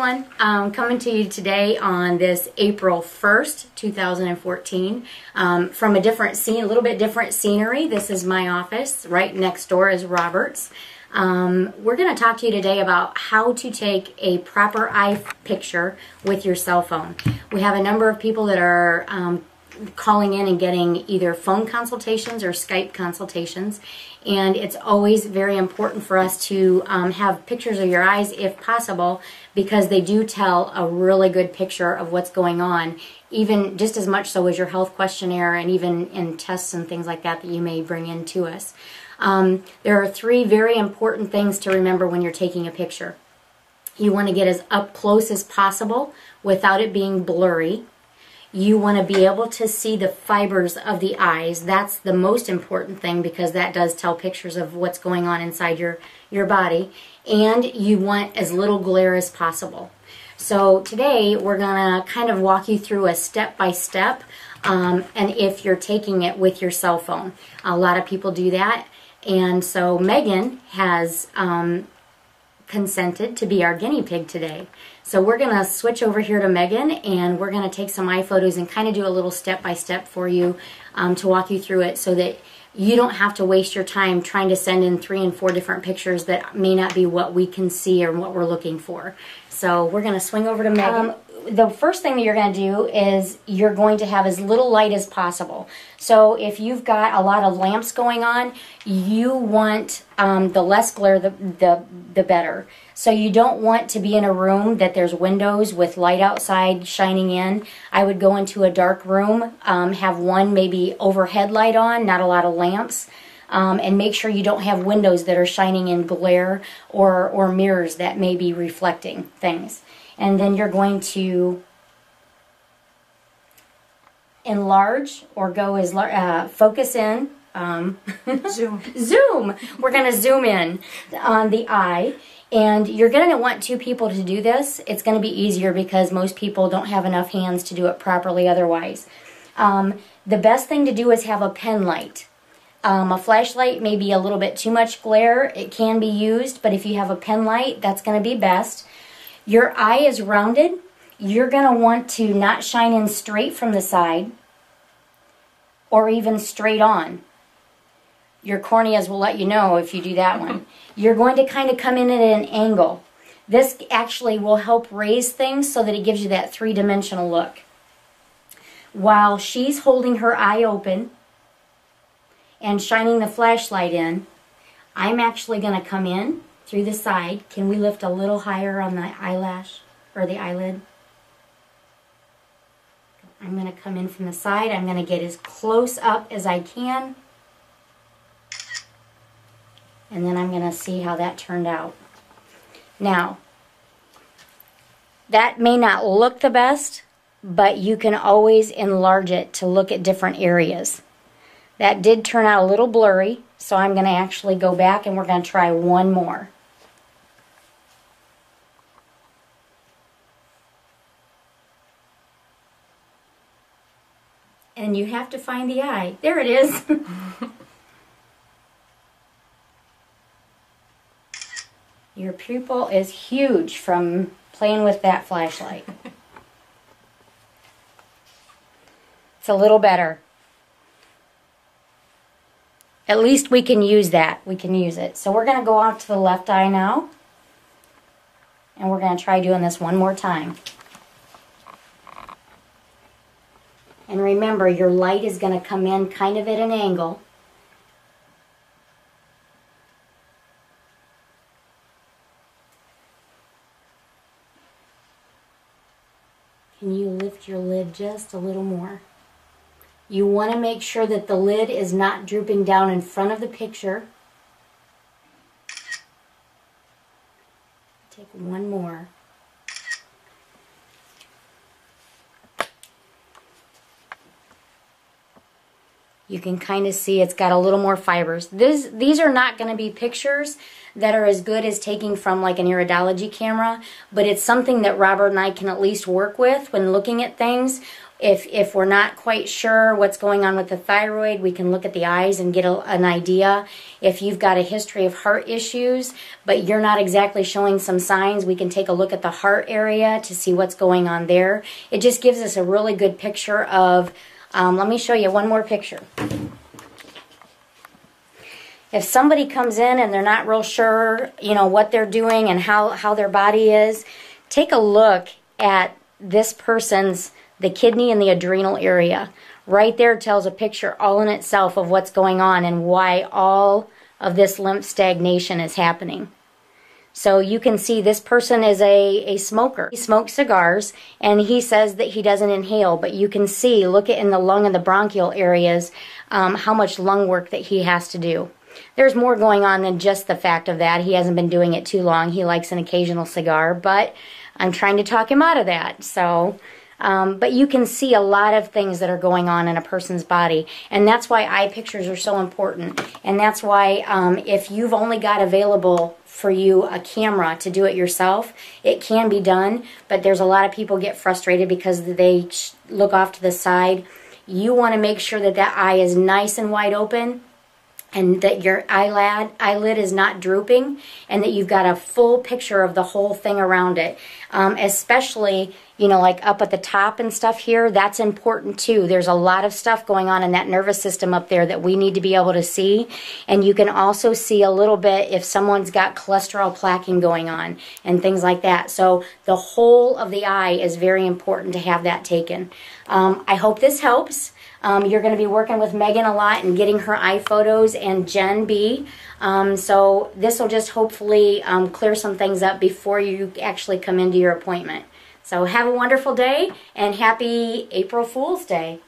everyone. Coming to you today on this April 1st, 2014 from a different scene, a little bit different scenery. This is my office. Right next door is Robert's. We're going to talk to you today about how to take a proper eye picture with your cell phone. We have a number of people that are calling in and getting either phone consultations or Skype consultations, and it's always very important for us to have pictures of your eyes if possible, because they do tell a really good picture of what's going on, even just as much so as your health questionnaire and even in tests and things like that that you may bring in to us. There are three very important things to remember when you're taking a picture. You want to get as up close as possible without it being blurry. You want to be able to see the fibers of the eyes. That's the most important thing, because that does tell pictures of what's going on inside your body. And you want as little glare as possible. So today we're going to kind of walk you through a step-by-step, and if you're taking it with your cell phone. A lot of people do that. And so Megan has consented to be our guinea pig today. So we're going to switch over here to Megan, and we're going to take some eye photos and kind of do a little step-by-step for you to walk you through it, so that you don't have to waste your time trying to send in 3 and 4 different pictures that may not be what we can see or what we're looking for. So we're going to swing over to Megan. The first thing that you're going to do is you're going to have as little light as possible. So if you've got a lot of lamps going on, you want the less glare, the better. So you don't want to be in a room that there's windows with light outside shining in. I would go into a dark room, have one maybe overhead light on, not a lot of lamps. And make sure you don't have windows that are shining in glare or mirrors that may be reflecting things. And then you're going to enlarge or go as focus in. Zoom. Zoom. We're going to zoom in on the eye. And you're going to want 2 people to do this. It's going to be easier because most people don't have enough hands to do it properly otherwise. The best thing to do is have a pen light. A flashlight may be a little bit too much glare. It can be used, but if you have a pen light, that's going to be best. Your eye is rounded. You're going to want to not shine in straight from the side or even straight on. Your corneas will let you know if you do that one. You're going to kind of come in at an angle. This actually will help raise things so that it gives you that 3-dimensional look. While she's holding her eye open and shining the flashlight in, I'm actually going to come in through the side. Can we lift a little higher on the eyelash or the eyelid? I'm going to come in from the side. I'm going to get as close up as I can. And then I'm going to see how that turned out. Now, that may not look the best, but you can always enlarge it to look at different areas. That did turn out a little blurry, so I'm going to actually go back and we're going to try one more. And you have to find the eye. There it is. Your pupil is huge from playing with that flashlight. It's a little better. At least we can use that. We can use it. So we're going to go off to the left eye now. And we're going to try doing this one more time. And remember, your light is going to come in kind of at an angle. Can you lift your lid just a little more? You want to make sure that the lid is not drooping down in front of the picture. Take one more. You can kind of see it's got a little more fibers. These are not going to be pictures that are as good as taking from like an iridology camera, but it's something that Robert and I can at least work with when looking at things. If we're not quite sure what's going on with the thyroid, we can look at the eyes and get an idea. If you've got a history of heart issues, but you're not exactly showing some signs, we can take a look at the heart area to see what's going on there. It just gives us a really good picture of, let me show you one more picture. If somebody comes in and they're not real sure, you know, what they're doing and how their body is, take a look at this person's, the kidney and the adrenal area. Right there tells a picture all in itself of what's going on and why all of this lymph stagnation is happening. So you can see this person is a smoker. He smokes cigars, and he says that he doesn't inhale, but you can see, look at in the lung and the bronchial areas, how much lung work that he has to do. There's more going on than just the fact of that. He hasn't been doing it too long. He likes an occasional cigar, but I'm trying to talk him out of that. So, but you can see a lot of things that are going on in a person's body, and that's why eye pictures are so important. And that's why if you've only got available for you a camera to do it yourself, it can be done, but there's a lot of people get frustrated because they look off to the side. You want to make sure that that eye is nice and wide open, and that your eyelid is not drooping, and that you've got a full picture of the whole thing around it. Especially, you know, like up at the top and stuff here, that's important too. There's a lot of stuff going on in that nervous system up there that we need to be able to see. And you can also see a little bit if someone's got cholesterol plaquing going on and things like that. So the whole of the eye is very important to have that taken. I hope this helps. You're going to be working with Megan a lot and getting her eye photos and Jen B. So this will just hopefully clear some things up before you actually come into your appointment. So have a wonderful day and happy April Fool's Day.